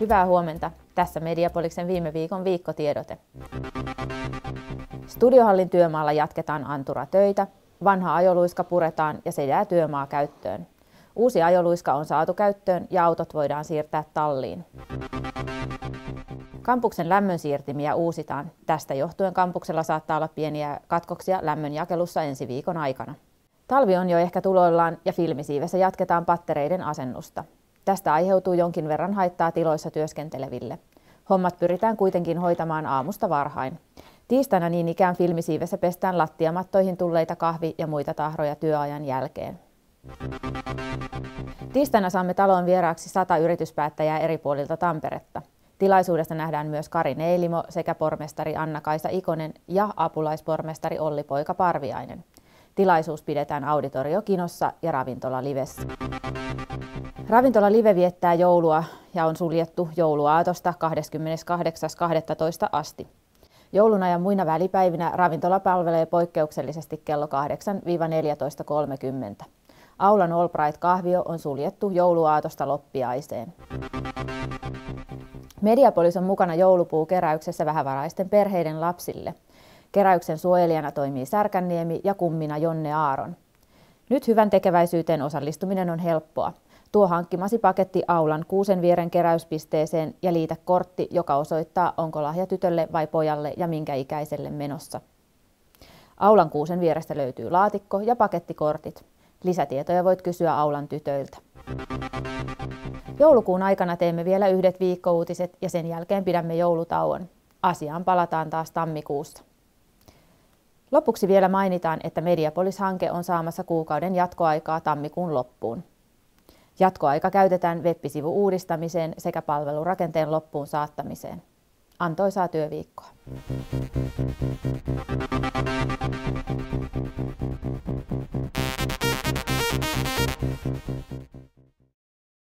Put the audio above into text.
Hyvää huomenta. Tässä Mediapoliksen viime viikon viikkotiedote. Studiohallin työmaalla jatketaan anturatöitä. Vanha ajoluiska puretaan ja se jää työmaa käyttöön. Uusi ajoluiska on saatu käyttöön ja autot voidaan siirtää talliin. Kampuksen lämmönsiirtimiä uusitaan. Tästä johtuen kampuksella saattaa olla pieniä katkoksia lämmönjakelussa ensi viikon aikana. Talvi on jo ehkä tuloillaan ja filmisiivessä jatketaan pattereiden asennusta. Tästä aiheutuu jonkin verran haittaa tiloissa työskenteleville. Hommat pyritään kuitenkin hoitamaan aamusta varhain. Tiistaina niin ikään filmisiivessä pestään lattiamattoihin tulleita kahvi- ja muita tahroja työajan jälkeen. Tiistaina saamme taloon vieraaksi 100 yrityspäättäjää eri puolilta Tamperetta. Tilaisuudessa nähdään myös Kari Neilimo sekä pormestari Anna-Kaisa Ikonen ja apulaispormestari Olli-poika Parviainen. Tilaisuus pidetään Auditorio Kinossa ja Ravintola Livessä. Ravintola Live viettää joulua ja on suljettu jouluaatosta 28.12. asti. Jouluna ja muina välipäivinä ravintola palvelee poikkeuksellisesti kello 8–14.30. Aulan Allbright-kahvio on suljettu jouluaatosta loppiaiseen. Mediapolis on mukana joulupuukeräyksessä vähävaraisten perheiden lapsille. Keräyksen suojelijana toimii Särkänniemi ja kummina Jonne Aaron. Nyt hyvän tekeväisyyteen osallistuminen on helppoa. Tuo hankkimasi paketti Aulan Kuusenvieren keräyspisteeseen ja liitä kortti, joka osoittaa, onko lahja tytölle vai pojalle ja minkä ikäiselle menossa. Aulan Kuusenvierestä löytyy laatikko ja pakettikortit. Lisätietoja voit kysyä Aulan tytöiltä. Joulukuun aikana teemme vielä yhdet viikkouutiset ja sen jälkeen pidämme joulutauon. Asiaan palataan taas tammikuussa. Lopuksi vielä mainitaan, että Mediapolis-hanke on saamassa kuukauden jatkoaikaa tammikuun loppuun. Jatkoaika käytetään web-sivun uudistamiseen sekä palvelurakenteen loppuun saattamiseen. Antoisaa työviikkoa.